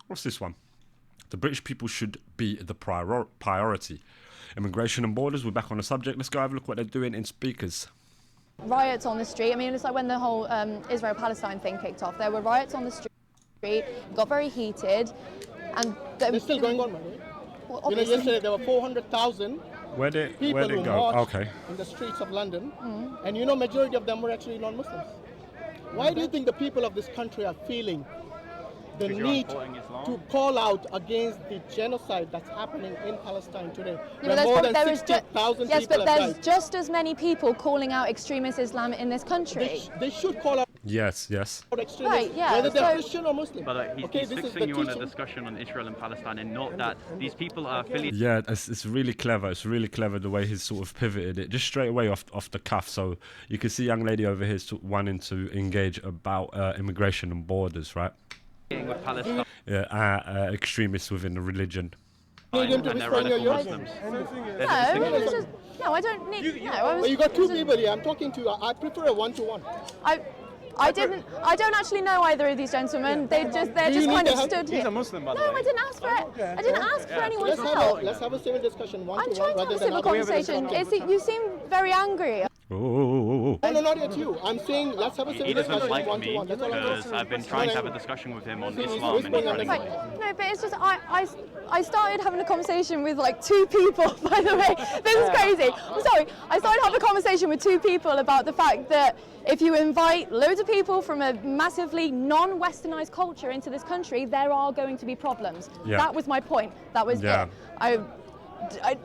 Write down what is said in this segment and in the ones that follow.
What's this one? The British people should be the priority. Immigration and borders, we're back on the subject. Let's go have a look what they're doing in speakers. Riots on the street. I mean, it's like when the whole Israel-Palestine thing kicked off. There were riots on the street, got very heated, and they're still going on, man. Well, yesterday there were 400,000 people who marched in the streets of London, and majority of them were actually non-Muslims. Why do you think the people of this country are feeling the need to call out against the genocide that's happening in Palestine today? Yeah, more than 60,000 yes, people but have there's died. just as many people calling out extremist Islam in this country. They should call out Yes. extremists, right, yeah, whether they're Christian or Muslim. But he's fixing you on a discussion on Israel and Palestine, and not that these people are affiliated. Yeah, it's really clever. It's really clever the way he's sort of pivoted it just straight away off the cuff. So you can see young lady over here wanting to engage about immigration and borders, right? With Palestine. Yeah, extremists within the religion. And they're radical Muslims. No, I don't need. Well, you got two people here. I'm talking to you. I prefer a one-to-one. I don't actually know either of these gentlemen. They're just kind of stood here. He's a Muslim, by the way. No, I didn't ask for it. I didn't ask for anyone's help. Let's have a civil discussion, I'm one-to-one, trying to have rather a than civil other conversation. You seem very angry. Oh. No, not at you. I'm saying let's have a civil He doesn't discussion, like me one-to-one. That's all I'm because saying. I've been trying to have a discussion with him on He's Islam, and he's whispering running under away. No, but it's just I started having a conversation with like two people. By the way, this is crazy. I'm sorry. I started having a conversation with two people about the fact that if you invite loads of people from a massively non-westernized culture into this country, there are going to be problems. Yeah. That was my point. That was Yeah. it.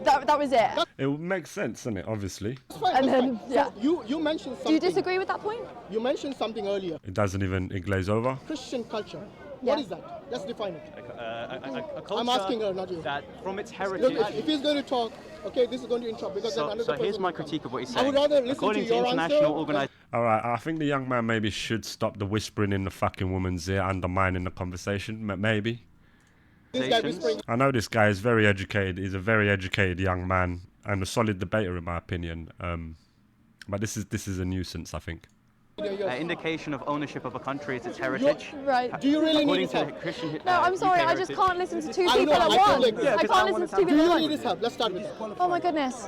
That was it. It makes sense, doesn't it? Obviously. That's fine, And that's then, fine. yeah. So you mentioned something. Do you disagree with that point? You mentioned something earlier. It doesn't even glaze over. Christian culture. Yeah. What is that? Let's define it. A culture I'm asking her, not you. that from its Look, heritage. if he's going to talk, okay, this is going to interrupt because then another So here's person my will come. critique of what he's I saying. would rather listen According to to your international answer. organizations, All right, I think the young man maybe should stop the whispering in the fucking woman's ear, undermining the conversation. Maybe. This guy whispering. I know this guy is very educated. He's a very educated young man and a solid debater, in my opinion. But this is a nuisance, I think. indication of ownership of a country is its heritage. Right. Do you really According need his to help? Christian No, I'm sorry, UK I just heritage. can't listen to two I people know, at I feel once. like this. I can't listen to two Do people you at need once. his help? Let's start with that. Oh my goodness.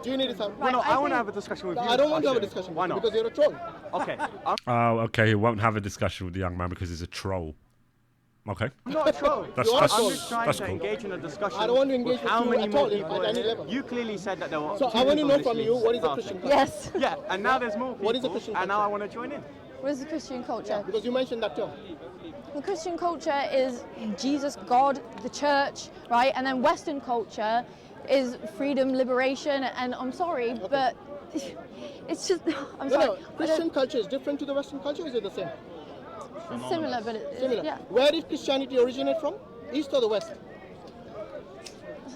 Do you need his help? Well, no, I want to think- have a discussion with you. I don't want to have a Asher. discussion Why with you not? because you're a troll. Okay, Oh, okay. He won't have a discussion with the young man because he's a troll. Okay. I'm not a troll. That's You are a that's, troll. I'm just trying that's to cool. engage in a discussion. I don't want to engage with with how you many at more all, people. at any level. You clearly said that there were. So two I want to people know this from week you what is a starting. Christian culture? Yes. Yeah, and now there's more people. What is a Christian And now I culture? want to join in. What is the Christian culture? Because you mentioned that term. The Christian culture is Jesus, God, the church, right? And then Western culture is freedom, liberation, and I'm sorry, but it's just, I'm No, sorry. no. I don't- Christian culture is different to the Western culture. Or is it the same? It's similar, but it's, Similar. yeah. Where did Christianity originate from? East or the West?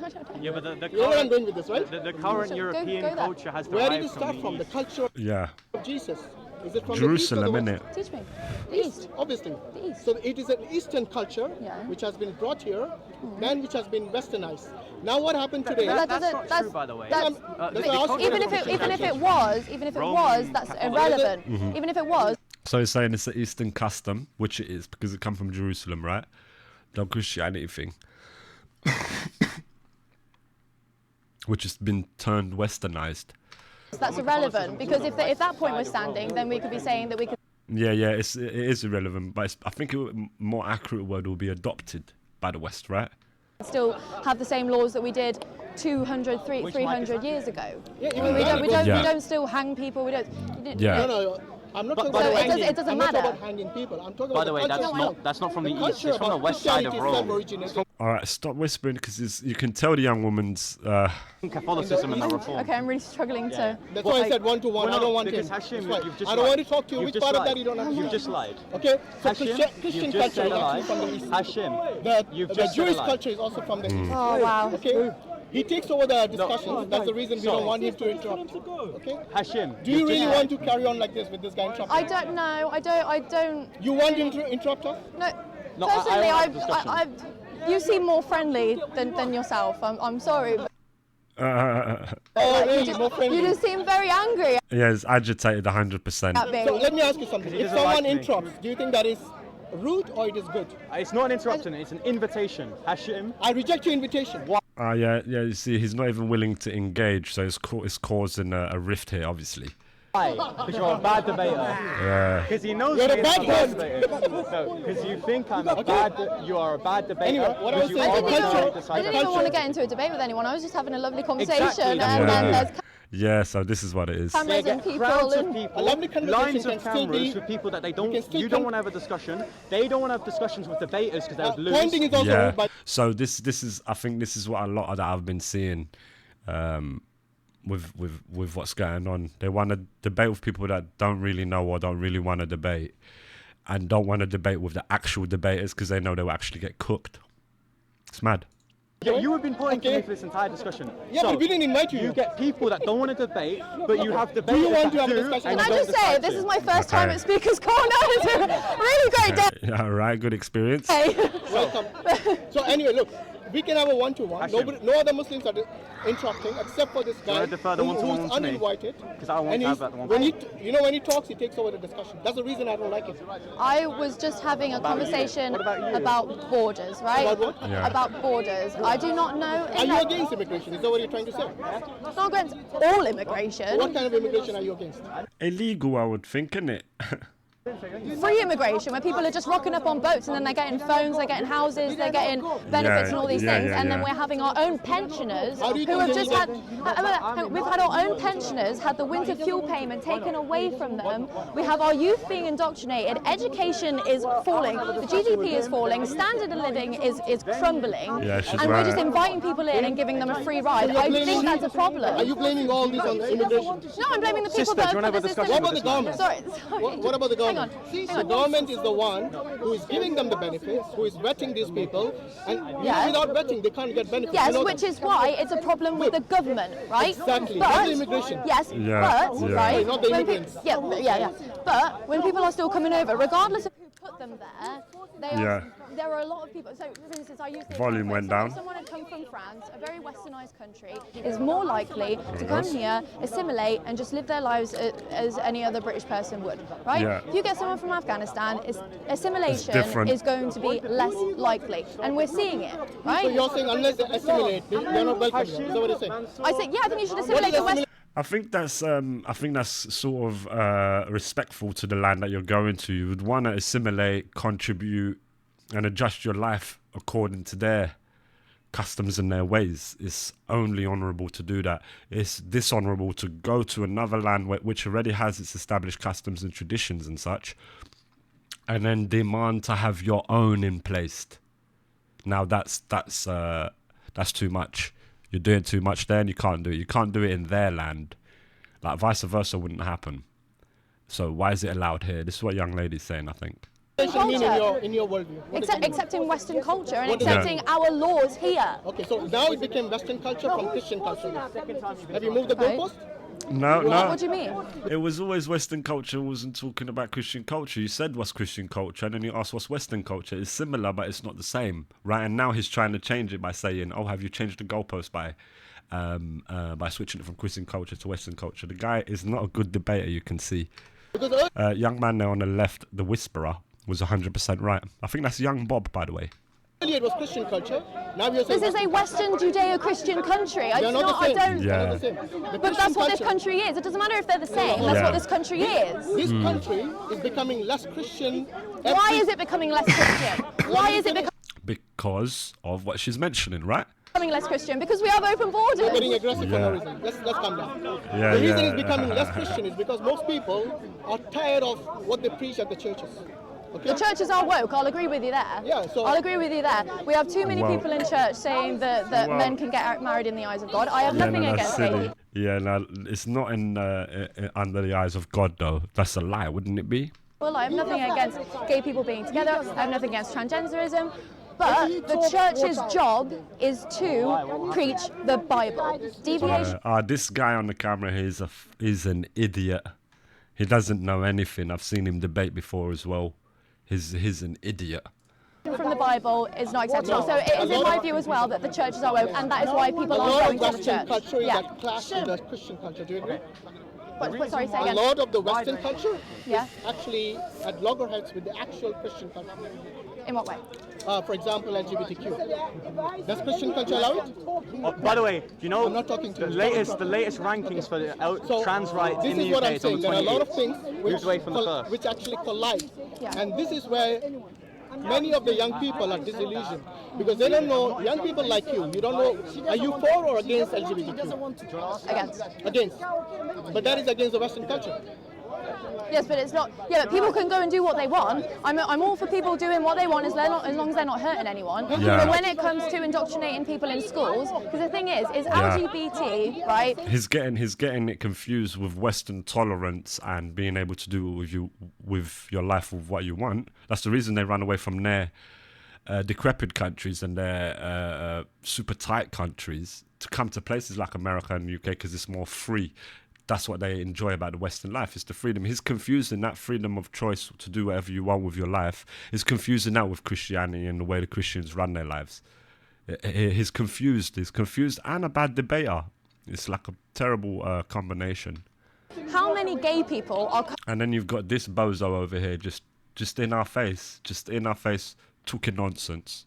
I don't know. Yeah, but the You know where I'm current, going with this, right? the current So go European there. culture has Where derived did it start from? The East. culture Yeah. of Jesus. Is it from Jerusalem, the East or innit? the West? Teach me. The East. Obviously. The East. So it is an Eastern culture Yeah. which has been brought here, then which has been Westernized. Now what happened today? That That's doesn't- not true, by the way. that's- That's why I asked you Even the if it, question. even if it was, that's irrelevant. Even if it was, So he's saying it's an Eastern custom, which it is because it come from Jerusalem, right? The Christianity thing, which has been turned Westernized. that's irrelevant because if that point was standing, then we could be saying that we could Yeah, it is irrelevant, but I think more accurate word will be adopted by the West, right? still have the same laws that we did 200, 300 years ago. Yeah, I mean, we Yeah. don't still hang people. We don't. Yeah. No, I'm not talking by about the way, hanging. it doesn't I'm not talking matter. about hanging people. I'm talking By about the way, culture that's not from the East. culture It's from the about west side of Christianity itself Rome. originated. All right, stop whispering because you can tell the young woman's. Catholicism and the Reform. Okay, I'm really struggling to. That's why I said one-to-one. I don't want because him. Hashim, That's why. you've just I don't want lied. to talk to you. You've Which just part of lied. that you don't understand? You've just lied. Okay, so Hashim, Christian you've just culture said is a lie. actually from the East. Hashim, The you've just said a Jewish lie. culture is also from the East. Oh wow. Okay, he takes over the discussion. That's the reason we Sorry. don't want him to interrupt. Okay. Hashim. Do you you've really just- want to carry on like this with this guy interrupting? I don't know. I don't. You want him to interrupt us? No. No, Personally, I want a discussion. you seem more friendly than yourself. I'm sorry. But Oh, really? More friendly? you just seem very angry Yeah, it's agitated 100%. at me. So let me ask you something. He If doesn't like someone me. interrupts, do you think that is rude or it is good? It's not an interruption, it's an invitation. Hashim. I reject your invitation. Yeah. You see, he's not even willing to engage, so it's causing a rift here, obviously. Why? Because you're a bad debater. Yeah. Because he knows You're me a bad as debater. No, because you think I'm a bad. You are a bad debater. Anyway, what I was because you saying, are I didn't even culture. want to get into a debate with anyone. I was just having a lovely conversation, Exactly, that's and what then it there's Yeah, so this is what it is. cameras They and get people. crowds of And people, A lovely conversation lines can of still cameras be- with people that they you don't. can still You don't come- want to have a discussion. They don't want to have discussions with debaters because they'll lose. Pointing is also Yeah. rude, but So this is I think this is what a lot of that I've been seeing, with what's going on. They want to debate with people that don't really know or don't really want to debate, and don't want to debate with the actual debaters because they know they will actually get cooked. It's mad. Yeah, you have been pointing to Okay. me for this entire discussion. Yeah, so but we didn't invite you. You get people that don't want to debate, but you have you debaters want to that have a do, discussion? and Can you I don't just say, decide this to. is my first time Okay. at Speaker's Corner. It's a really great day. Yeah, all right, good experience. welcome. So anyway, look, we can have a one-to-one. Hashim. No other Muslims are interrupting except for this guy wanna defer the one-to-one who's to me? uninvited. 'Cause I want And to have he's- that one. when when he talks, he takes over the discussion. That's the reason I don't like it. I was just having a conversation What about you? about borders, right? About what? Yeah. About borders. I do not know. Are you against immigration? Is that what you're trying to say? Not against all immigration. What kind of immigration are you against? Illegal, I would think, innit? Free immigration, where people are just rocking up on boats and then they're getting phones, they're getting houses, they're getting benefits and all these things, and then we're having our own pensioners How do you who think have they just had. We've had our own pensioners had the winter fuel payment taken away from them. We have our youth being indoctrinated. Education is falling. The GDP is falling. Standard of living is crumbling. Yeah, she's and we're just right. inviting people in and giving them a free ride. I think that's a problem. Are you blaming all this on immigration? No, I'm blaming the people Sister, that do you have wanna put the have a system. discussion What about the government? Sorry. What about the government? Hang The on. government is the one who is giving them the benefits, who is vetting these people, and Yeah. without vetting, they can't get benefits. Yes, You know which that. is why it's a problem with the government, right? Exactly. But, Not the immigration. Yes, Yeah, but yeah. right. Sorry, not the when immigrants. yeah. But when people are still coming over, regardless of who put them there, they Yeah. are. There are a lot of people. So, for instance, I used the Volume example, went if down. Someone had come from France, a very westernized country, is more likely to come here, assimilate, and just live their lives as any other British person would, right? Yeah. If you get someone from Afghanistan, assimilation different. is going to be less likely, and we're seeing it, right? So you're saying unless they assimilate, they're not welcome here. Is that what you're saying? I think, yeah, I think you should What assimilate is the West. I think that's sort of respectful to the land that you're going to. You would want to assimilate, contribute, and adjust your life according to their customs and their ways. It's only honourable to do that. It's dishonourable to go to another land which already has its established customs and traditions and such, and then demand to have your own in place. Now that's too much. You're doing too much there, and you can't do it. You can't do it in their land. Like vice versa wouldn't happen. So why is it allowed here? This is what young lady's saying, I think. What does it mean Culture. in your worldview? What does it mean? Accepting Western culture and What does it accepting our laws here. Okay, so now it became Western culture from Christian culture. Have you moved the Right. goalpost? No. What do you mean? It was always Western culture. Wasn't talking about Christian culture. You said what's Christian culture, and then you asked what's Western culture. It's similar, but it's not the same, right? And now he's trying to change it by saying, "Oh, have you changed the goalpost by switching it from Christian culture to Western culture?" The guy is not a good debater. You can see. Because Young man there on the left, the whisperer, was 100% right. I think that's young Bob, by the way. earlier it was Christian culture. Now you're saying This is a Western Judeo-Christian country. they're not the same. I don't. Yeah. They're not the same. The But Christian that's what this culture- country is. It doesn't matter if they're the same. That's Yeah. what this country is. This country is becoming less Christian. Why is it becoming less Christian? Why is it Because of what she's mentioning, right? becoming less Christian? Because we have open You're getting borders. aggressive for Yeah. no reason. Let's calm down. Yeah, The reason yeah. it's becoming less Christian is because most people are tired of what they preach at the churches. Okay? The churches are woke. I'll agree with you there. Yeah, so- I'll agree with you there. We have too many Well- people in church saying that Well- men can get married in the eyes of God. I have Yeah, nothing no, that's against silly. gay. Yeah, no, it's not in under the eyes of God, though. That's a lie, wouldn't it be? Well, I have nothing against gay people being together. I have nothing against transgenderism. But the church's job is to preach the Bible. Deviation. This guy on the camera is an idiot. He doesn't know anything. I've seen him debate before as well. He's an idiot. From the Bible is not acceptable. So it is in my view as well that the churches are woke, and that is why A people lot are of going to the Western church. culture is Yeah. at clash with the Christian culture. Do you agree? Sorry, say A again. lot of the Western culture Yeah. is actually at loggerheads with the actual Christian culture. In what way? For example, LGBTQ. Does Christian culture allow it? Oh, by the way, do you know I'm not talking to the you. latest rankings for the trans rights this in the is what UK I'm is on the saying. There are a lot of 28th. things Moved away from the first. which actually collide. Yeah. And this is where many of the young people are disillusioned because they don't know, young people like you don't know, are you for or against LGBTQ? Against. But that is against the Western culture. Yes, but it's not. Yeah, but people can go and do what they want. I'm all for people doing what they want as long as they're not hurting anyone. Yeah. But when it comes to indoctrinating people in schools, because the thing is LGBT, right? He's getting it confused with Western tolerance and being able to do with your life with what you want. That's the reason they run away from their decrepit countries and their super tight countries to come to places like America and the UK because it's more free. That's what they enjoy about the Western life. It's the freedom. He's confusing that freedom of choice to do whatever you want with your life. He's confusing that with Christianity and the way the Christians run their lives. He's confused. He's confused and a bad debater. It's like a terrible combination. How many gay people are And then you've got this bozo over here just in our face, talking nonsense.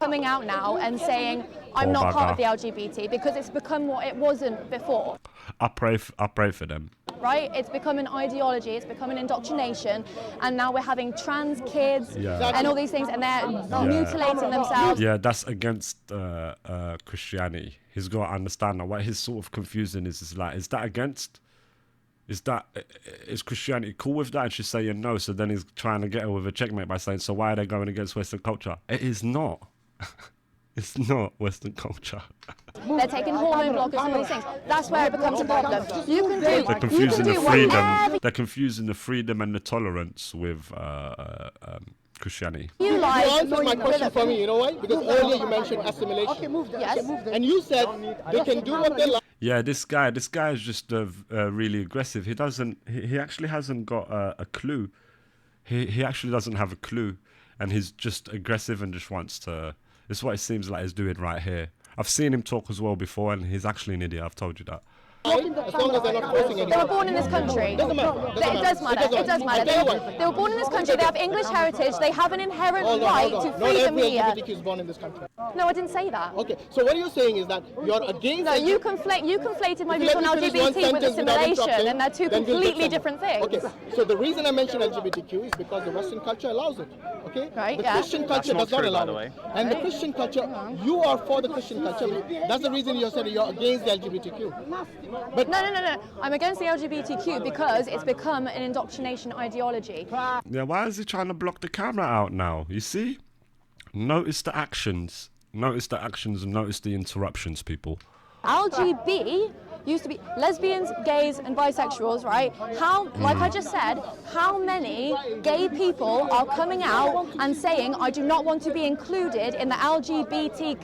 coming out now and saying, I'm not part of the LGBT, because it's become what it wasn't before? I pray for them. Right? It's become an ideology, it's become an indoctrination, and now we're having trans kids and all these things, and they're mutilating themselves. Yeah, that's against Christianity. He's got to understand that. What he's sort of confusing is like, is that against? Is Christianity cool with that? And she's saying no, so then he's trying to get her with a checkmate by saying, so why are they going against Western culture? It is not. It's not Western culture. They're taking hormone blockers and all these things. That's where it becomes a problem. They're confusing the freedom. They're confusing the freedom and the tolerance with Christianity. You answered my question for me, you know why? Because earlier you mentioned assimilation. Yes. And you said they can do what they like. Yeah, this guy is just really aggressive. He actually hasn't got a clue. He actually doesn't have a clue, and he's just aggressive and just wants to. It's what it seems like he's doing right here. I've seen him talk as well before, and he's actually an idiot. I've told you that. As long as they're not forcing anyone. They were born in this country. It does matter. They were born in this country. They have English heritage. They have an inherent right to freedom here. Not every LGBTQ is born in this country. No, I didn't say that. Okay, so what you're saying is that you're against... No, you conflated my views on LGBT with assimilation, and they're two completely different things. Okay, so the reason I mentioned LGBTQ is because the Western culture allows it. Okay? Right, the yeah. Christian culture does not allow it. And the Christian culture, you are for the Christian culture. That's the reason you said you're against the LGBTQ. But No. I'm against the LGBTQ because it's become an indoctrination ideology. Yeah, why is he trying to block the camera out now? You see? Notice the actions. Notice the actions and notice the interruptions, people. LGB used to be lesbians, gays, and bisexuals, right? Like I just said, how many gay people are coming out and saying, I do not want to be included in the LGBT?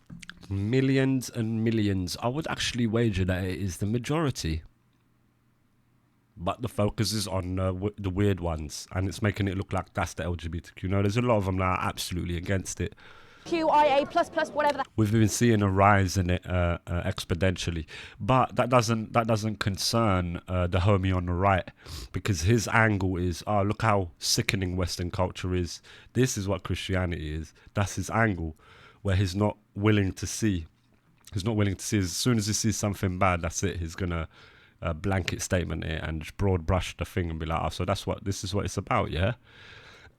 Millions and millions. I would actually wager that it is the majority. But the focus is on the weird ones, and it's making it look like that's the LGBTQ. No, there's a lot of them that are absolutely against it. QIA++, whatever that. We've been seeing a rise in it exponentially, but that doesn't concern the homie on the right, because his angle is, oh, look how sickening Western culture is. This is what Christianity is. That's his angle, where he's not willing to see. He's not willing to see. As soon as he sees something bad, that's it. He's gonna blanket statement it and just broad brush the thing and be like, oh, so this is what it's about, yeah.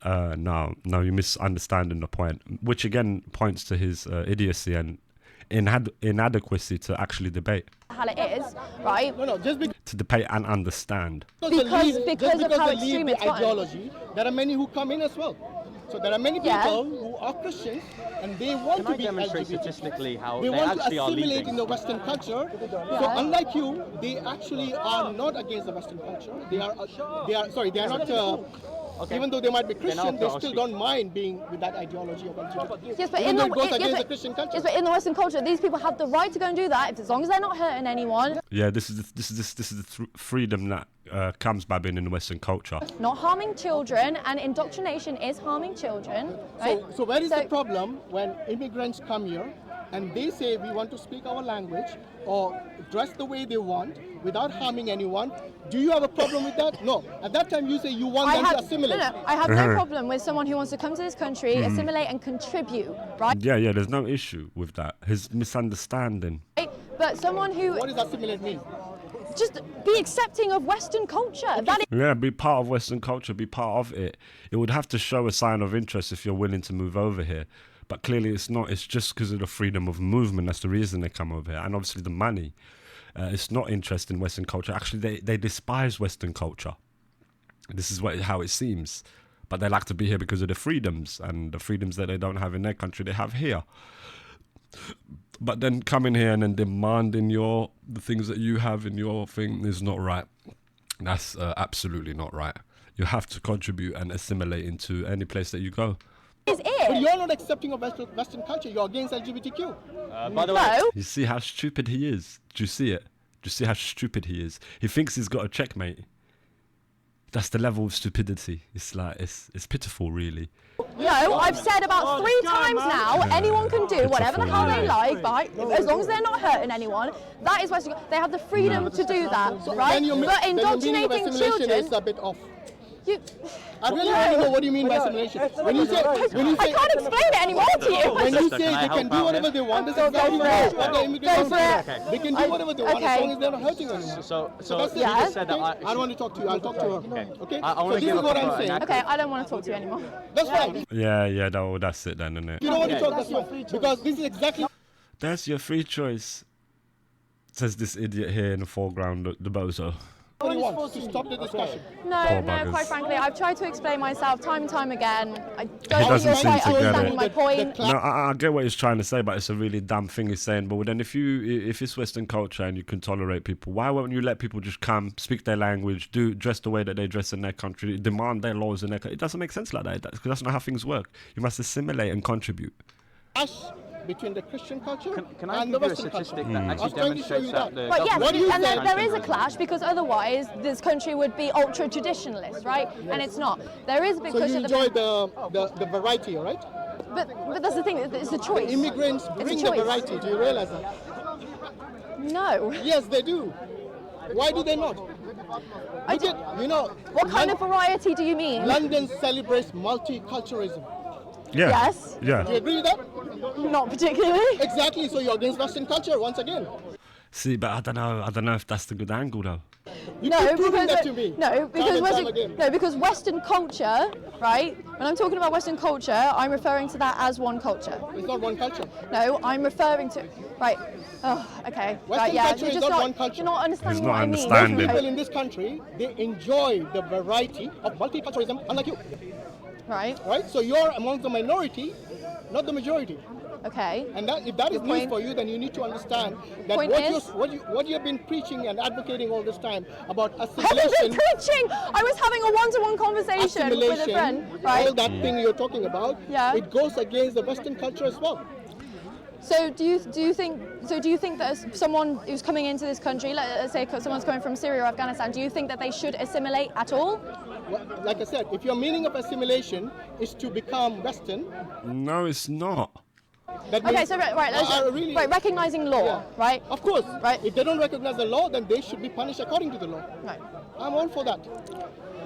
No, you're misunderstanding the point, which again points to his idiocy and inadequacy to actually debate. How it is, right? No, just to debate and understand. Because of how extreme it's gotten. Ideology, there are many who come in as well. So there are many people who are Christians and they want to be demonstrate LGBT. statistically how they they want actually to are assimilate leaving? in the Western culture. So unlike you, they actually are not against the Western culture. They are not. Even though they might be Christian, they still don't mind being with that ideology of LGBT. Yes, but even though it goes against the Christian culture. Yes, but in the Western culture, these people have the right to go and do that, as long as they're not hurting anyone. Yeah, this is the freedom that comes by being in the Western culture. Not harming children, and indoctrination is harming children. Right? So where is the problem when immigrants come here and they say we want to speak our language or dress the way they want without harming anyone, do you have a problem with that? No. At that time you say you want them to assimilate. No, I have no problem with someone who wants to come to this country, assimilate and contribute, right? Yeah, there's no issue with that. His misunderstanding. But someone who... What does assimilate mean? Just be accepting of Western culture. That is... Yeah, be part of Western culture, be part of it. It would have to show a sign of interest if you're willing to move over here. But clearly it's not. It's just because of the freedom of movement. That's the reason they come over here. And obviously the money. It's not interest in Western culture. Actually, they despise Western culture. This is how it seems. But they like to be here because of the freedoms. And the freedoms that they don't have in their country, they have here. But then coming here and then demanding the things that you have in your thing is not right. That's absolutely not right. You have to contribute and assimilate into any place that you go. Is it? But you're not accepting of Western culture. You're against LGBTQ. By the way, You see how stupid he is? Do you see it? Do you see how stupid he is? He thinks he's got a checkmate. That's the level of stupidity. It's like, it's pitiful, really. No, I've said about 3 times now, anyone can do whatever the hell they like, as long as they're not hurting anyone. That is Western. They have the freedom to do that, right? But indoctrinating children is a bit off. You, I really want to know what do you mean by assimilation. When you say, I can't explain it anymore to you. when you say they can do whatever they want, this is exactly what the immigrants say. They can do whatever they want as long as they're not hurting anyone. so that's it. you just said that I don't want to talk to you. I'll talk to her. Okay? I So want to this give is what I'm saying. Okay, I don't want to talk to you anymore. That's fine. Yeah, that's it then, isn't it? You don't want to talk, that's fine. Because this is exactly... That's your free choice, says this idiot here in the foreground, the bozo. what he wants to stop the discussion. No, Poor no, buggers. quite frankly, I've tried to explain myself time and time again. I He don't think doesn't you're seem quite to get understanding it. my point. No, I get what he's trying to say, but it's a really dumb thing he's saying. But then if it's Western culture and you can tolerate people, why won't you let people just come, speak their language, dress the way that they dress in their country, demand their laws in their country? It doesn't make sense like that, because that's not how things work. You must assimilate and contribute. Us between the Christian culture Can I and give the you a Western culture. statistic that I actually was trying to show demonstrates you that? that. But yes, What do you and think? there is a clash, because otherwise this country would be ultra traditionalist, right? And it's not. There is a big So push you at the enjoy the variety, right? but that's the thing. It's a choice. Immigrants It's a bring the choice. variety. Do you realize that? No. Yes, they do. Why do they not? I Look at, you know, What kind of variety do you mean? London celebrates multiculturalism. Yeah. Yes. Do you Yeah. agree with that? Not particularly. Exactly. So you're against Western culture once again. See, but I don't know if that's the good angle though. You No, keep proving because that to me. because Western culture, right? When I'm talking about Western culture, I'm referring to that as one culture. It's not one culture. No, I'm referring to right. Oh, okay. Western Right, yeah. culture You're is just not one culture. You're not understanding He's not what I mean. understanding. People in this country, they enjoy the variety of multiculturalism, unlike you. Right. Right? So you're amongst the minority, not the majority. Okay. And that, if that is Your news point- for you, then you need to understand that Point is- what you have been preaching and advocating all this time about I haven't been assimilation, preaching. I was having a one-to-one conversation with a friend. all Right. that thing you're talking about, Yeah. it goes against the Western culture as well. So do you think that as someone who's coming into this country, let's say someone's coming from Syria or Afghanistan, do you think that they should assimilate at all? Well, like I said, if your meaning of assimilation is to become Western, No, it's not. that Okay, means, so let's really, recognizing law, Yeah. right? Of course, Right. if they don't recognize the law, then they should be punished according to the law. Right. I'm all for that.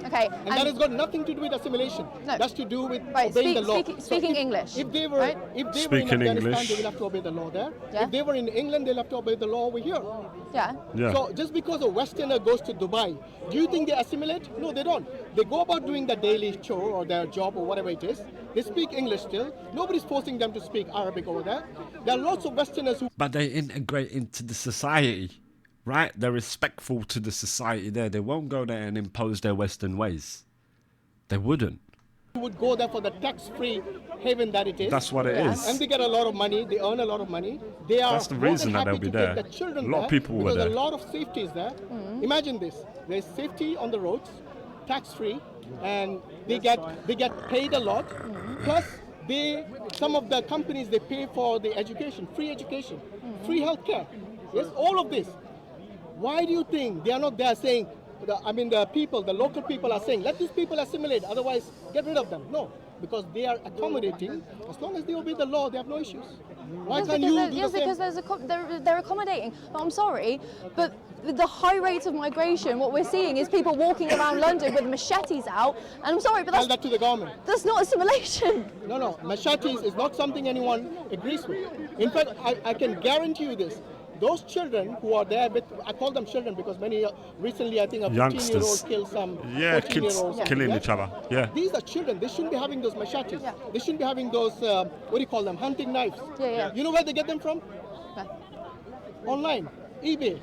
Okay. And that has got nothing to do with assimilation. No. That's to do with Right, obeying the law. speaking if, English, If they were, right? if they Speaking were in Afghanistan, English. they will have to obey the law there. Yeah. If they were in England, they'll have to obey the law over here. Yeah. Yeah. So just because a Westerner goes to Dubai, do you think they assimilate? No, they don't. They go about doing the daily chore or their job or whatever it is. They speak English still. Nobody's forcing them to speak Arabic over there. There are lots of Westerners who But they integrate into the society, right? They're respectful to the society there. They won't go there and impose their Western ways. They wouldn't. would go there for the tax-free haven that it is. That's what it Yeah. is. And they get a lot of money. They earn a lot of money. They are That's the more reason than that happy they'll be to there. take the children A lot of there people were because there. a lot of safety is there. Imagine this: there's safety on the roads, tax-free, and they get paid a lot. Plus, some of the companies they pay for the education, free healthcare. Yes, all of this. Why do you think they are not there saying? The local people are saying, let these people assimilate, otherwise get rid of them. No, because they are accommodating. As long as they obey the law, they have no issues. Why Yes, can't because you they're- do yes, the same? because they're accommodating. But I'm sorry, but with the high rates of migration, what we're seeing is people walking around London with machetes out. And I'm sorry, but Tell that to the government. that's not assimilation. No, machetes is not something anyone agrees with. In fact, I can guarantee you this. Those children who are there, I call them children because many, recently I think a 15-year-old Youngsters. killed some Yeah, kids 14-year-olds. killing each other. Yeah. These are children. They shouldn't be having those machetes. Yeah. They shouldn't be having those, what do you call them, hunting knives. Yeah. You know where they get them from? Okay. Online, eBay.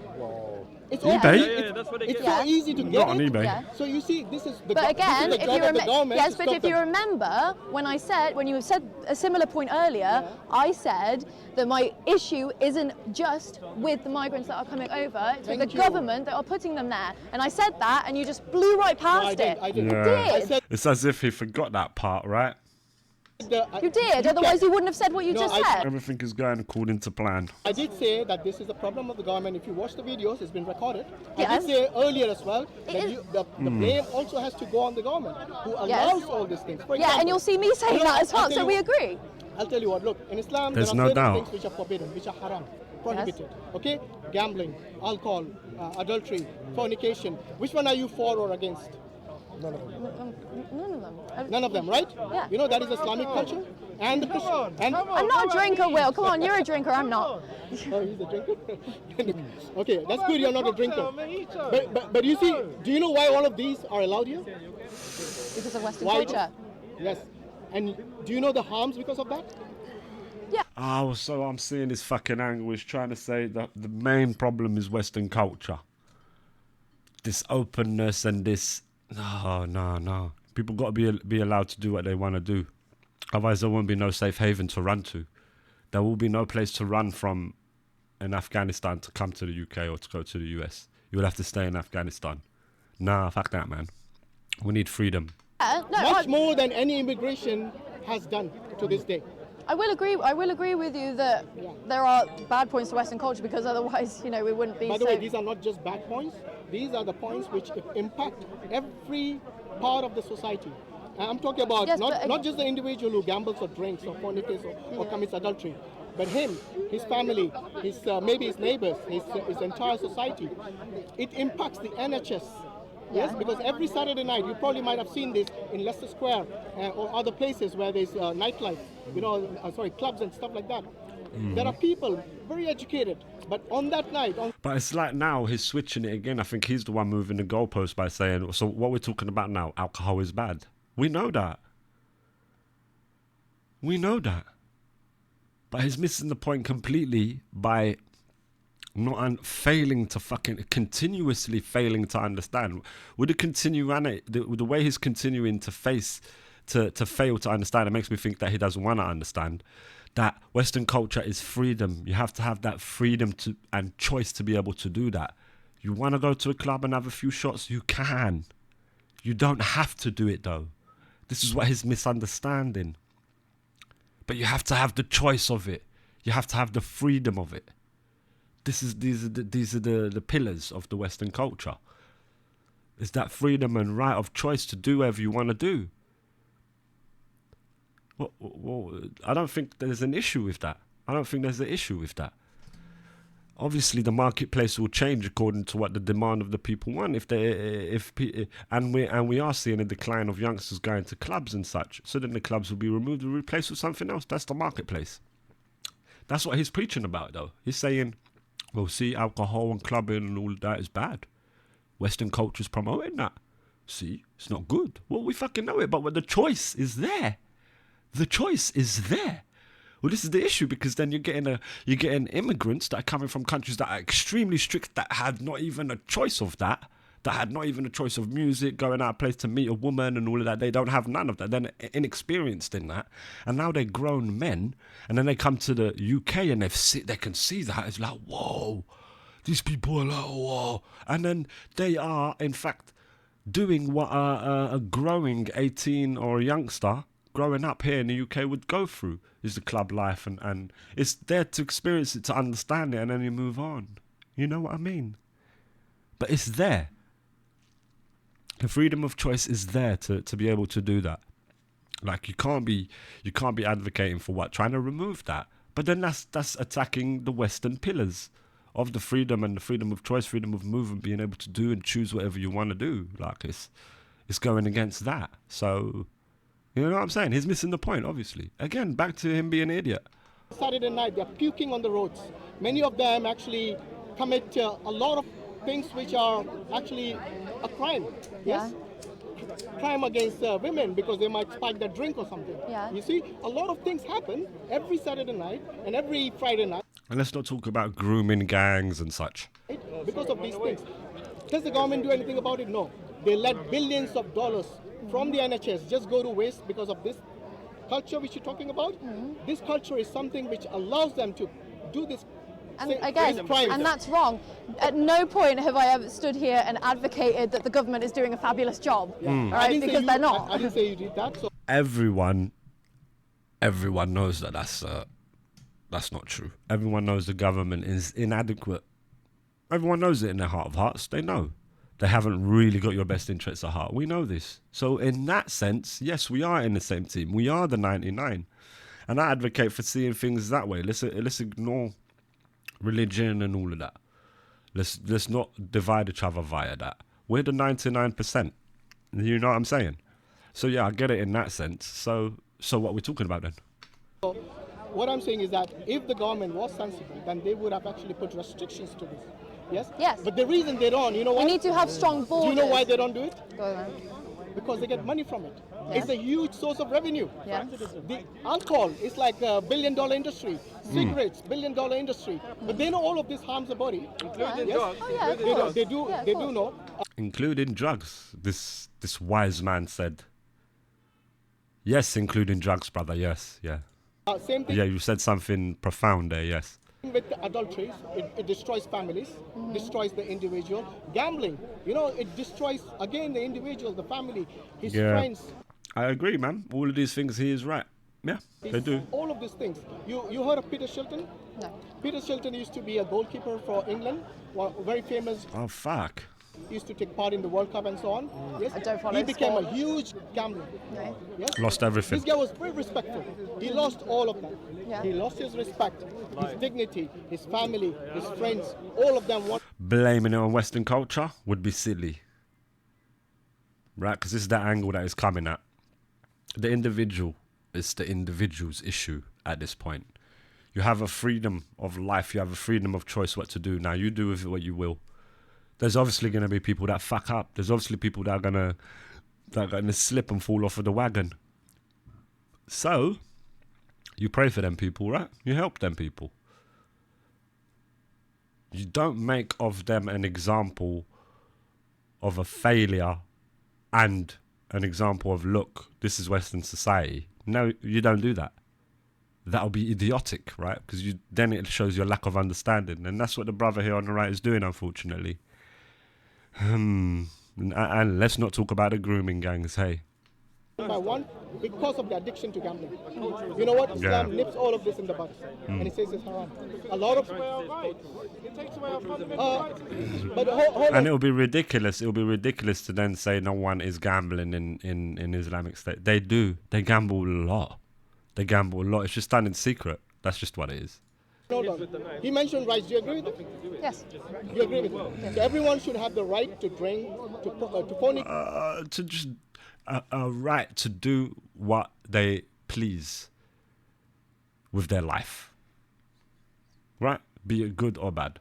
It's eBay? all- Yeah, that's what they it's get. so Yeah. easy to get Not on it. eBay. Yeah. So you see, this is the But again, this is if the you job of the government yes, to but stop if you them. remember when you said a similar point earlier, I said that my issue isn't just with the migrants that are coming over; it's with Thank the you. government that are putting them there. And I said that, and you just blew right past it. I didn't. Yeah. did. I said It's as if he forgot that part, right? You did, otherwise you wouldn't have said what you No, just I- said. Everything is going according to plan. I did say that this is a problem of the government. If you watch the videos, it's been recorded. I Yes. did say earlier as well that is- the blame also has to go on the government who allows all these things. For Yeah, example, and you'll see me saying you know, that as I'll well, tell so you we what. agree. I'll tell you what, look, in Islam, There's there no are certain doubt. things which are forbidden, which are haram, prohibited. Okay? Gambling, alcohol, adultery, fornication. Which one are you for or against? None of them. None of them, right? Yeah. You know that is Islamic culture? And the Christian. And I'm not a drinker, Will. Come on, you're a drinker, I'm not. Oh, he's a drinker? Okay, that's good you're not a drinker. But you see, do you know why all of these are allowed here? Because of Western Why? culture. Yes. And do you know the harms because of that? Oh, so I'm seeing this fucking angle is trying to say that the main problem is Western culture. This openness and this... No. People got to be allowed to do what they want to do. Otherwise, there won't be no safe haven to run to. There will be no place to run from in Afghanistan to come to the UK or to go to the US. You will have to stay in Afghanistan. Nah, fuck that, man. We need freedom. No, Much more than any immigration has done to this day. I will agree with you that there are bad points to Western culture because otherwise, we wouldn't be By the so... way, these are not just bad points. These are the points which impact every part of the society. And I'm talking about Yes, not just the individual who gambles or drinks or fornicates or commits adultery, but him, his family, maybe his neighbors, his entire society. It impacts the NHS. Yes, because every Saturday night, you probably might have seen this in Leicester Square or other places where there's nightlife, clubs and stuff like that. There are people very educated, but on that night, But it's like now he's switching it again. I think he's the one moving the goalpost by saying, so what we're talking about now, alcohol is bad. We know that. But he's missing the point completely by continuously failing to understand. With the way he's continuing to fail to understand, it makes me think that he doesn't want to understand that Western culture is freedom. You have to have that freedom and choice to be able to do that. You want to go to a club and have a few shots, you can. You don't have to do it though. This is what he's misunderstanding. But you have to have the choice of it. You have to have the freedom of it. These are the pillars of the Western culture. It's that freedom and right of choice to do whatever you want to do. Well, I don't think there's an issue with that. Obviously, the marketplace will change according to what the demand of the people want. And we are seeing a decline of youngsters going to clubs and such. So then the clubs will be removed and replaced with something else. That's the marketplace. That's what he's preaching about, though. He's saying, well, see, alcohol and clubbing and all that is bad. Western culture's promoting that. See, it's not good. Well, we fucking know it, but the choice is there. The choice is there. Well, this is the issue because then you're getting immigrants that are coming from countries that are extremely strict, that had not even a choice of that had not even a choice of music, going out a place to meet a woman and all of that. They don't have none of that. They're inexperienced in that. And now they're grown men. And then they come to the UK and they can see that. It's like, whoa, these people are like, whoa. And then they are, in fact, doing what a growing 18 or a youngster growing up here in the UK would go through, is the club life. And it's there to experience it, to understand it, and then you move on. You know what I mean? But it's there. The freedom of choice is there to be able to do that. Like you can't be advocating for what, trying to remove that. But then that's attacking the Western pillars of the freedom and the freedom of choice, freedom of movement, being able to do and choose whatever you want to do. Like it's going against that. So you know what I'm saying? He's missing the point, obviously. Again, back to him being an idiot. Saturday night, they're puking on the roads. Many of them actually commit a lot of things which are actually a crime. Yes? Crime against women because they might spike their drink or something. Yeah. You see, a lot of things happen every Saturday night and every Friday night. And let's not talk about grooming gangs and such. Because of these things. Does the government do anything about it? No. They let billions of dollars from the NHS just go to waste because of this culture which you're talking about. This culture is something which allows them to do this. And again, and that's wrong. At no point have I ever stood here and advocated that the government is doing a fabulous job, right? Because they're not. I didn't say you did that. So. Everyone knows that that's not true. Everyone knows the government is inadequate. Everyone knows it in their heart of hearts. They know. They haven't really got your best interests at heart. We know this. So in that sense, yes, we are in the same team. We are the 99. And I advocate for seeing things that way. Let's ignore religion and all of that. Let's not divide each other via that. We're the 99%. You know what I'm saying? So yeah, I get it in that sense. So what we're talking about then? So what I'm saying is that if the government was sensible, then they would have actually put restrictions to this. Yes? Yes. But the reason they don't, you know why? We need to have strong borders. Do you know why they don't do it? Go on. Because they get money from it. Yeah. It's a huge source of revenue. Yeah. The alcohol is like $1 billion industry. Cigarettes, $1 billion industry. But they know all of this harms the body. Including drugs. Oh yeah, of course. They do. Yeah, They of do course. know. Including drugs. This wise man said. Yes, including drugs, brother. Yes, yeah. Same thing. Yeah, you said something profound there. Yes. With adultery, it destroys families, destroys the individual. Gambling, it destroys again the individual, the family, his friends. I agree, man. All of these things, he is right. Yeah, they do. All of these things. You heard of Peter Shilton? No. Peter Shilton used to be a goalkeeper for England, very famous. Oh fuck. He used to take part in the World Cup and so on. Yes. I don't follow He became sport. a huge gambler. No. Yes. Lost everything. This guy was very respectful. He lost all of that. Yeah. He lost his respect, his dignity, his family, his friends. All of them want. Blaming it on Western culture would be silly. Right? Because this is the angle that is coming at. The individual is the individual's issue at this point. You have a freedom of life. You have a freedom of choice what to do. Now you do with it what you will. There's obviously going to be people that fuck up. There's obviously people that are gonna slip and fall off of the wagon. So you pray for them people, right? You help them people. You don't make of them an example of a failure and an example of, look, this is Western society. No, you don't do that. That'll be idiotic, right? Because then it shows your lack of understanding. And that's what the brother here on the right is doing, unfortunately. And let's not talk about the grooming gangs, hey. By one, because of the addiction to gambling. You know what? Islam nips all of this in the bud, and it says it's haram. A lot of. But hold and it'll be ridiculous. It'll be ridiculous to then say no one is gambling in Islamic State. They do. They gamble a lot. It's just done in secret. That's just what it is. Hold on. He mentioned rights. Do you agree with it? Yes. You agree with it? Yes. So everyone should have the right to drink, to fornicate. To just a right to do what they please with their life. Right? Be it good or bad.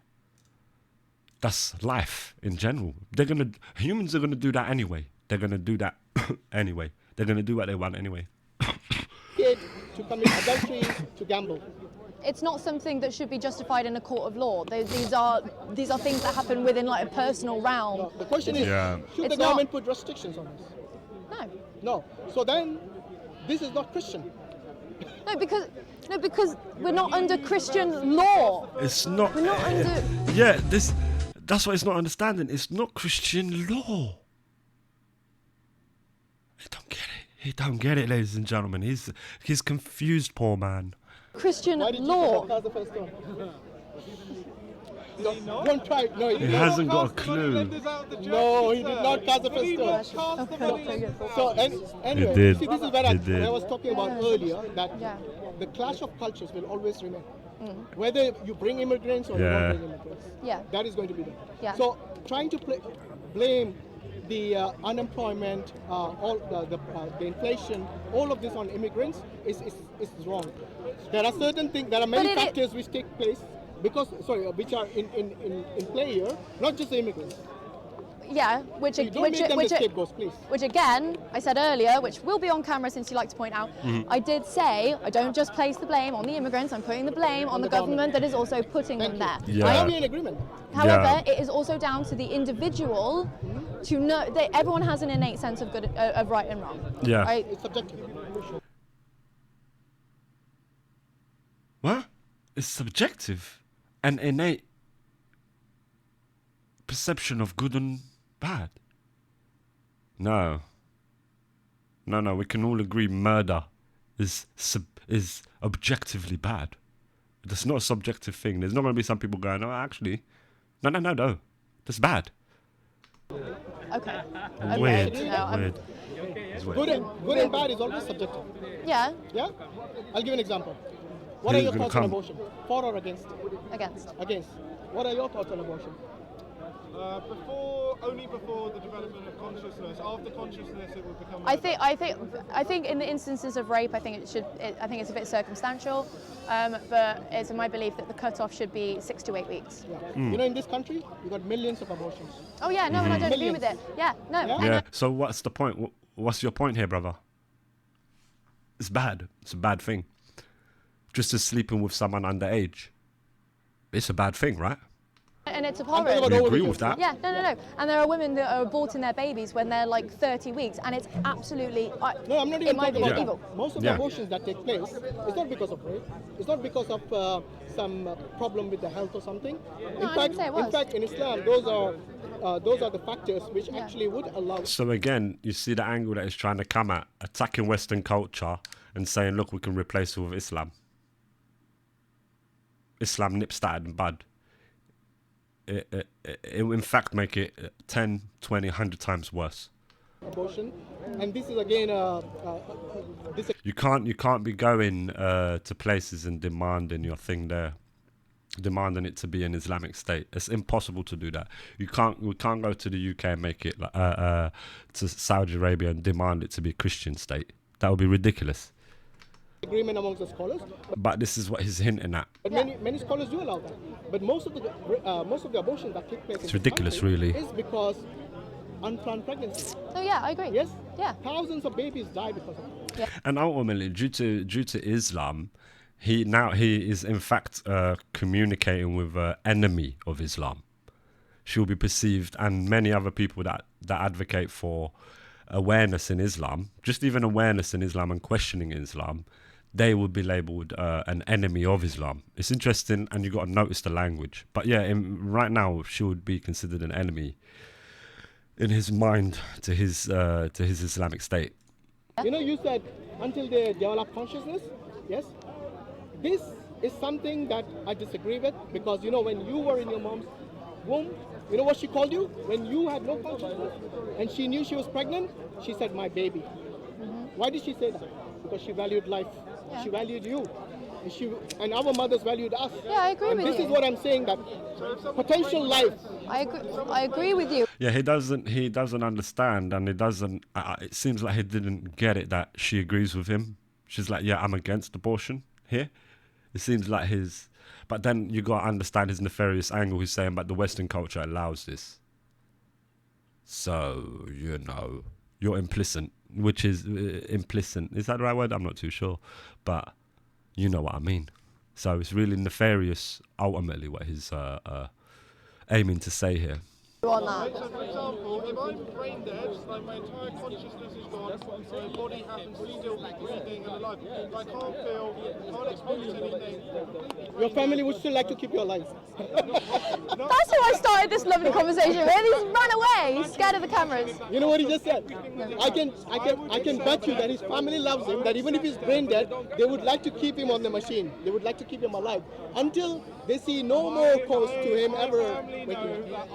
That's life in general. Humans are gonna do that anyway. They're gonna do that anyway. They're gonna do what they want anyway. To commit adultery, to gamble. It's not something that should be justified in a court of law. These are things that happen within like a personal realm. No, the question is, should the government put restrictions on this? No. No. So then, this is not Christian. No, because we're not under Christian law. It's not. We're not under. Yeah, that's what it's not understanding. It's not Christian law. He don't get it, ladies and gentlemen. He's confused, poor man. Christian Why did law. you say that was the first one? Don't try. No, He hasn't got a clue. No, he did not cast the first stone. So anyway, did. see, this is where I was talking about earlier, that Yeah. the clash of cultures will always remain. Whether you bring immigrants or you don't bring immigrants, Yeah. that is going to be there. Yeah. So trying to blame the unemployment, all the inflation, all of this on immigrants is wrong. There are certain things, there are many factors which take place which are in play here, not just the immigrants. Yeah, Don't make them the scapegoats, please. Which again, I said earlier, which will be on camera since you like to point out, I did say I don't just place the blame on the immigrants, I'm putting the blame on the government that is also putting them there. Are we in agreement? However, it is also down to the individual to know that everyone has an innate sense of of right and wrong. Yeah. Right? It's subjective. What? It's subjective. An innate perception of good and bad. No, we can all agree murder is objectively bad. That's not a subjective thing. There's not going to be some people going, oh, actually, no, that's bad. Okay. Weird. No, Weird. It's weird. Good and bad is always subjective. Yeah, Yeah? I'll give you an example. What are Who's your gonna thoughts on come? abortion? For or against? against. Against. What are your thoughts on abortion? Only before the development of consciousness. After consciousness, it will become. I think in the instances of rape, I think it's a bit circumstantial, but it's my belief that the cutoff should be 6 to 8 weeks. Yeah. You know, in this country, we've got millions of abortions. Oh yeah, no, and I don't agree with it. Yeah, no. Yeah? Yeah. So what's the point? What's your point here, brother? It's bad. It's a bad thing. Just as sleeping with someone underage. It's a bad thing, right? And it's I'm talking abhorrent. about You over agree the with years. that? Yeah, no. And there are women that are aborting their babies when they're like 30 weeks, and it's absolutely, No, I'm not even in my talking view, about evil. that. Most of the Yeah. abortions that take place, it's not because of rape. It's not because of some problem with the health or something. I didn't say it was. In fact, in Islam, those are the factors which actually would allow. So again, you see the angle that he's trying to come at, attacking Western culture and saying, look, we can replace it with Islam. Islam nips that in the bud. It in fact make it 10, 20, 100 times worse. Abortion, and this is again this. You can't be going to places and demanding your thing there, demanding it to be an Islamic state. It's impossible to do that. We can't go to the UK and make it to Saudi Arabia and demand it to be a Christian state. That would be ridiculous. Agreement amongst the scholars, But this is what he's hinting at. but many scholars do allow that. But most of the abortions that take place in this ridiculous, country really. is because unplanned pregnancy. So yeah, I agree. Yes. Yeah. Thousands of babies die because of that. And ultimately, due to Islam, he is in fact communicating with an enemy of Islam. She will be perceived, and many other people that advocate for awareness in Islam, just even awareness in Islam and questioning Islam, they would be labelled an enemy of Islam. It's interesting, and you got to notice the language. But yeah, right now she would be considered an enemy in his mind to his Islamic state. You know, you said until they develop consciousness. Yes. This is something that I disagree with, because you know, when you were in your mom's womb, you know what she called you? When you had no consciousness and she knew she was pregnant, she said, my baby. Why did she say that? Because she valued life. Yeah. She valued you. And our mothers valued us. Yeah, I agree and with this you. is what I'm saying, that potential life. I agree with you. Yeah, he doesn't understand, and it seems like he didn't get it that she agrees with him. She's like, yeah, I'm against abortion here. It seems like but then you got to understand his nefarious angle. He's saying, but the Western culture allows this. So, you know, you're implicit, which is implicit. Is that the right word? I'm not too sure. But you know what I mean. So it's really nefarious, ultimately, what he's aiming to say here. On that. So, for example, if I'm brain dead, like my entire consciousness is gone, my body happens to still be breathing and alive, I can't feel, can't experience anything, completely Your family would still like to keep you alive. That's how I started this lovely conversation with. He's ran away, he's scared of the cameras. You know what he just said? I can bet you that his family loves him, that even if he's brain dead, they would like to keep him on the machine. They would like to keep him alive until they see no more cause to him ever waking up.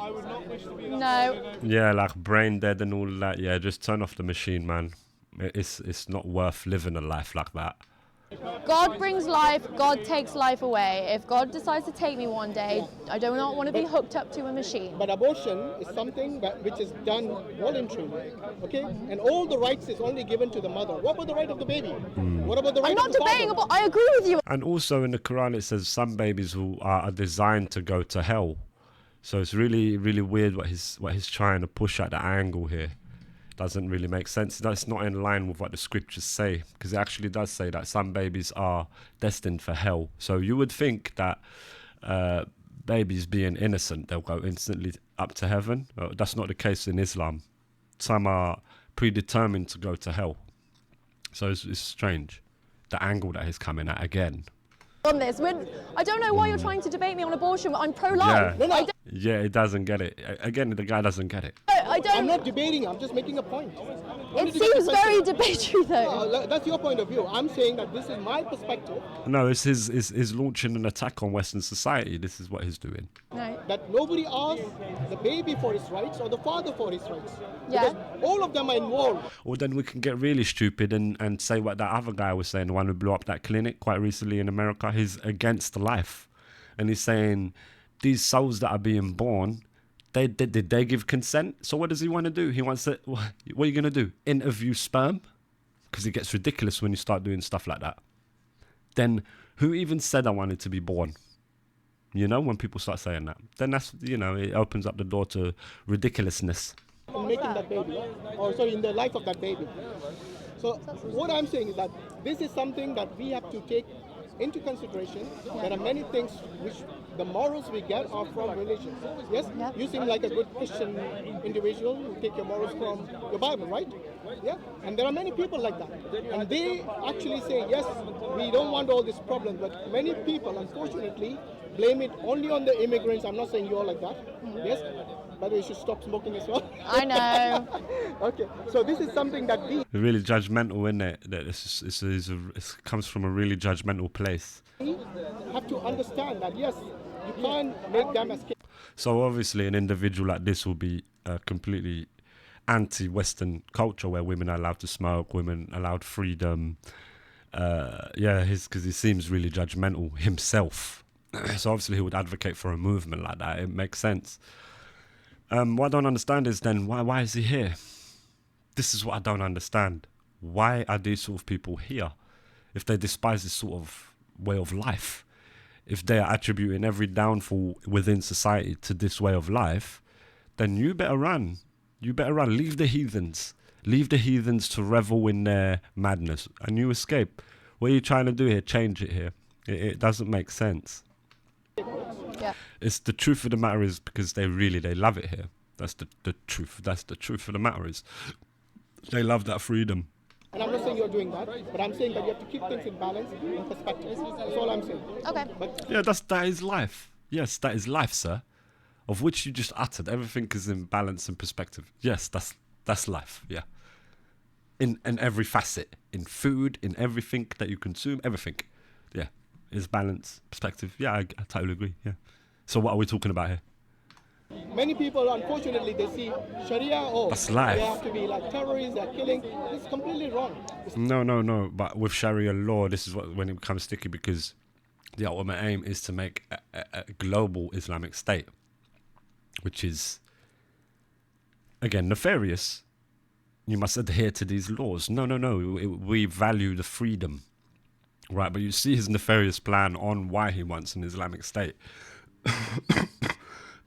No. Yeah, like brain dead and all that. Yeah, just turn off the machine, man. It's not worth living a life like that. God brings life, God takes life away. If God decides to take me one day, I do not want to be hooked up to a machine. But abortion is something which is done voluntarily, okay? And all the rights is only given to the mother. What about the right of the baby? What about the right I'm of the not debating father? about, I agree with you. And also in the Quran it says some babies are designed to go to hell. So it's really, really weird what he's trying to push at the angle here. Doesn't really make sense. That's not in line with what the scriptures say, because it actually does say that some babies are destined for hell. So you would think that babies being innocent, they'll go instantly up to heaven. That's not the case in Islam. Some are predetermined to go to hell. So it's strange, the angle that he's coming at again. On this, I don't know why you're trying to debate me on abortion, but I'm pro-life. Yeah. Yeah, it doesn't get it. Again, the guy doesn't get it. I don't. I'm not debating, I'm just making a point. It seems very debatary, though. That's your point of view. I'm saying that this is my perspective. No, it's his launching an attack on Western society. This is what he's doing. No. That nobody asks the baby for his rights or the father for his rights. Yeah. Because all of them are involved. Or then we can get really stupid and say what that other guy was saying, the one who blew up that clinic quite recently in America. He's against life. And he's saying these souls that are being born, did they give consent? So what does he want to do? He wants to, what are you going to do? Interview sperm? Because it gets ridiculous when you start doing stuff like that. Then who even said I wanted to be born? You know, when people start saying that, then that's, you know, it opens up the door to ridiculousness. In making that baby, or sorry, in the life of that baby. So what I'm saying is that this is something that we have to take into consideration. There are many things which the morals we get are from religion. Yes? Yeah. You seem like a good Christian individual. You take your morals from your Bible, right? Yeah? And there are many people like that. And they actually say, yes, we don't want all these problems. But many people, unfortunately, blame it only on the immigrants. I'm not saying you're like that. Yes? By the way, you should stop smoking as well. I know. Okay, so this is something that we Really judgmental, isn't it? That it comes from a really judgmental place. have to understand that, yes, you can't make them escape. So obviously an individual like this will be completely anti-Western culture, where women are allowed to smoke, women allowed freedom. Because he seems really judgmental himself. So obviously he would advocate for a movement like that. It makes sense. What I don't understand is then why is he here? This is what I don't understand. Why are these sort of people here? If they despise this sort of way of life, if they are attributing every downfall within society to this way of life, then you better run. You better run. Leave the heathens. Leave the heathens to revel in their madness, and you escape. What are you trying to do here? Change it here. It doesn't make sense. Yeah. It's the truth of the matter is because they love it here. That's the truth. That's the truth of the matter is they love that freedom. And I'm not saying you're doing that, but I'm saying that you have to keep things in balance and perspective. That's all I'm saying. Okay. But Yeah, that is life. Yes, that is life, sir. Of which you just uttered. Everything is in balance and perspective. Yes, that's life. Yeah. In every facet, in food, in everything that you consume, everything. Yeah, is balance, perspective. Yeah, I totally agree. Yeah. So what are we talking about here? many people, unfortunately, they see Sharia, oh, That's life. they have to be like terrorists, they're killing. It's completely wrong. No. But with Sharia law, this is when it becomes sticky, because the ultimate aim is to make a global Islamic state, which is, again, nefarious. You must adhere to these laws. No. We value the freedom, right? But you see his nefarious plan on why he wants an Islamic state.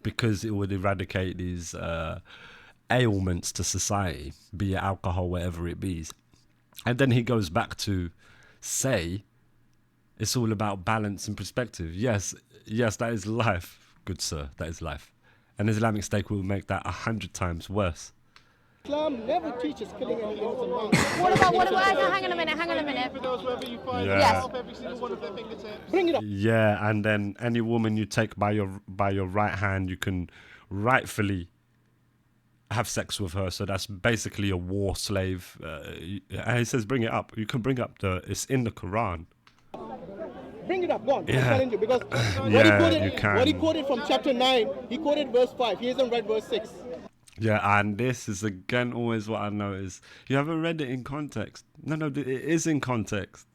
Because it would eradicate these ailments to society, be it alcohol, whatever it be. And then he goes back to say it's all about balance and perspective. Yes, that is life, good sir, that is life. An Islamic state will make that 100 times worse. Islam never teaches killing any innocent man. What about, hang on a minute. Yes. Every single one of their fingertips. Bring it up. Yeah, and then any woman you take by your right hand, you can rightfully have sex with her. So that's basically a war slave. And he says, bring it up. You can bring up it's in the Quran. Bring it up, go on. Yeah. I'm telling you, because you can. what he quoted from chapter 9, he quoted verse 5. He hasn't read verse 6. Yeah, and this is again always what I notice. You haven't read it in context. No, it is in context.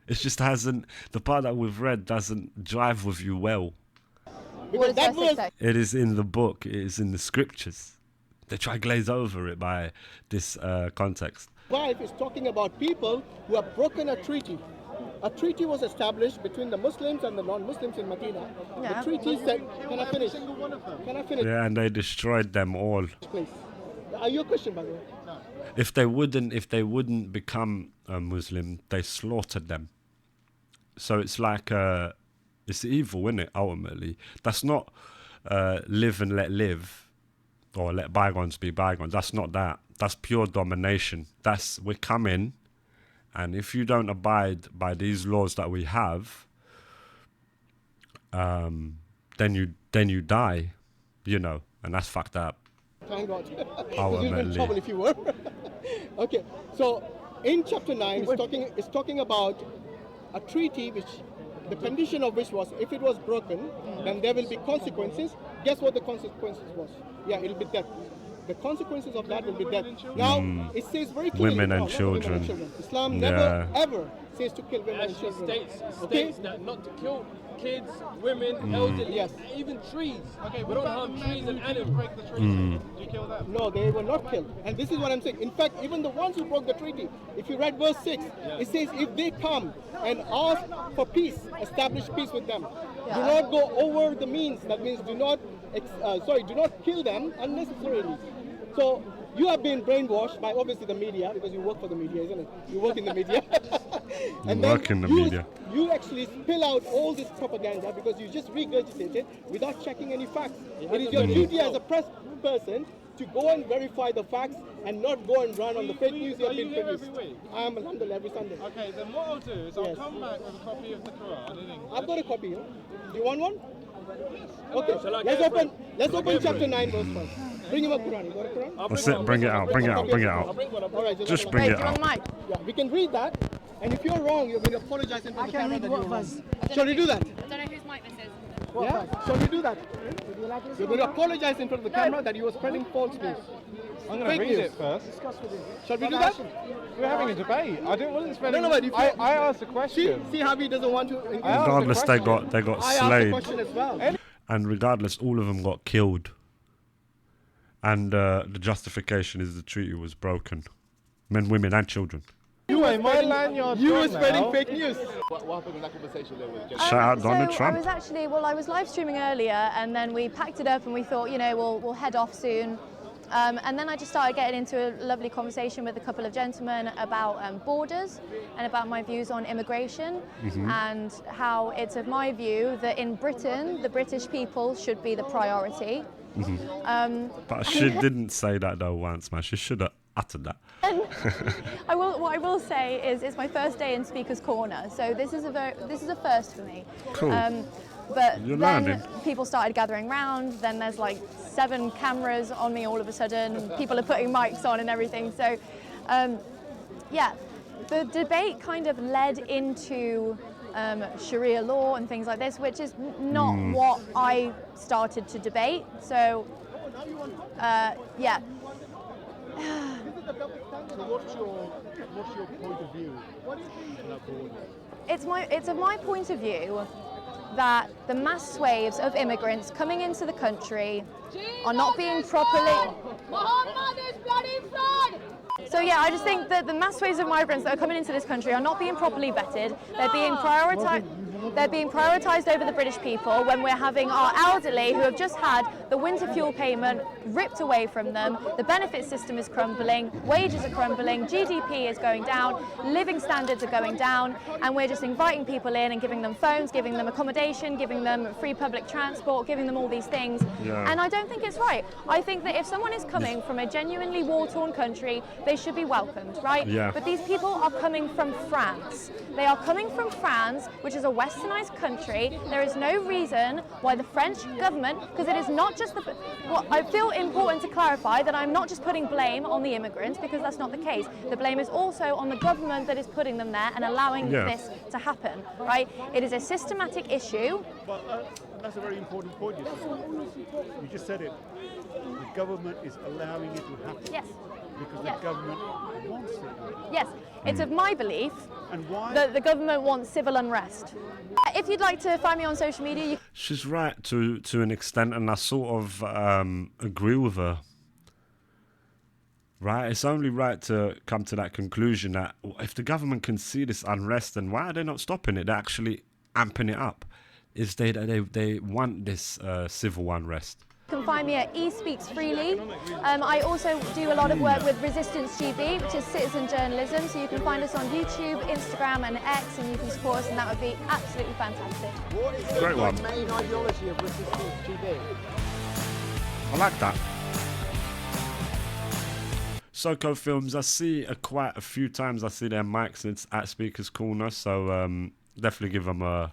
It just hasn't. The part that we've read doesn't jive with you well. Because that verse, It is in the book. It is in the scriptures. They try to glaze over it by this context. 5 is talking about people who have broken a treaty. A treaty was established between the Muslims and the non-Muslims in Medina. Yeah. The treaty said, can I finish? Can I finish? Yeah, and they destroyed them all. Please. Are you a Christian, by the way? No. If they wouldn't become a Muslim, they slaughtered them. So it's like it's evil, isn't it? Ultimately, that's not live and let live, or let bygones be bygones. That's not that. That's pure domination. We're coming, and if you don't abide by these laws that we have, then you die, and that's fucked up. Thank God. You'd be in Ultimately. trouble if you were. Okay, so in chapter 9, it's talking about a treaty which the condition of which was, if it was broken, then there will be consequences. Guess what the consequences was? Yeah, it'll be death. The consequences of that will be death. Now, it says very clearly, Women and children. Islam never, ever says to kill women and Actually children. states that not to kill kids, women, elderly, Yes. even trees. Okay, we don't harm trees and animals. Break the treaty. Did you kill them? No, they were not killed. And this is what I'm saying. In fact, even the ones who broke the treaty, if you read verse 6, it says if they come and ask for peace, establish peace with them. Do not go over the means. That means do not kill them unnecessarily. So you have been brainwashed by obviously the media, because you work for the media, isn't it? You work in the media. You actually spill out all this propaganda because you just regurgitate it without checking any facts. It is your duty as a press person to go and verify the facts and not go and run on the fake news you have been produced. Every week? I am Alhamdulillah every Sunday. Okay, then what I'll do is I'll come back with a copy of the Quran in English. I've got a copy. Do you want one? Yes. Okay, let's open chapter 9 verse 1. Bring him a Quran. You got a Quran? That's it. Bring it out. All right, Just bring it out. Yeah, we can read that. And if you're wrong, you're going to apologize in front of the camera that you're wrong. Shall we do that? I don't know whose mic this is. Yeah? Shall we do that? You're going to apologize in front of the camera that you were spreading false news. I'm going to read it first. Shall we do that? We're having a debate. I don't want to spend. No, but if I asked a question. See how he doesn't want to. Regardless, they got I asked the slayed, question as well. and regardless, all of them got killed. And the justification is the treaty was broken. Men, women, and children. You were spreading fake news. What happened in that conversation there with Shout out Donald Trump. I was live streaming earlier, and then we packed it up and we thought, we'll head off soon. And then I just started getting into a lovely conversation with a couple of gentlemen about borders and about my views on immigration, and how it's of my view that in Britain, the British people should be the priority. But she didn't say that though once, man. She should have uttered that. What I will say is it's my first day in Speaker's Corner, so this is a first for me. Cool. But You're then landing. people started gathering round, then there's like 7 cameras on me all of a sudden, people are putting mics on and everything. So the debate kind of led into Sharia law and things like this, which is not what I started to debate. So So what's your point of view on that border? It's of my point of view that the mass waves of immigrants coming into the country are not being properly. Muhammad is bloody fraud! So I just think that the mass waves of migrants that are coming into this country are not being properly vetted. They're being prioritized. They're being prioritised over the British people when we're having our elderly who have just had the winter fuel payment ripped away from them, the benefit system is crumbling, wages are crumbling, GDP is going down, living standards are going down, and we're just inviting people in and giving them phones, giving them accommodation, giving them free public transport, giving them all these things. Yeah. And I don't think it's right. I think that if someone is coming from a genuinely war-torn country, they should be welcomed, right? Yeah. But these people are coming from France. They are coming from France, which is a westernized country. There is no reason why the French government, because it is not just the... Well, I feel important to clarify that I'm not just putting blame on the immigrants, because that's not the case. The blame is also on the government that is putting them there and allowing this to happen, right? It is a systematic issue. But that's a very important point you said. You just said it. The government is allowing it to happen. Yes. Because the government wants it. Yes, it's of my belief And why? that the government wants civil unrest. If you'd like to find me on social media, you She's right to an extent, and I sort of agree with her. Right, it's only right to come to that conclusion that if the government can see this unrest, then why are they not stopping it? They're actually amping it up. Is they want this civil unrest. can find me at eSpeaksFreely. I also do a lot of work with Resistance GB, which is citizen journalism. So you can find us on YouTube, Instagram and X, and you can support us, and that would be absolutely fantastic. What is Great the one. main ideology of Resistance GB? I like that. SOCO Films, I see quite a few times. I see their mics. It's at Speakers Corner, so definitely give them a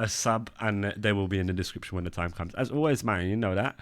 sub, and they will be in the description when the time comes. As always, man, you know that.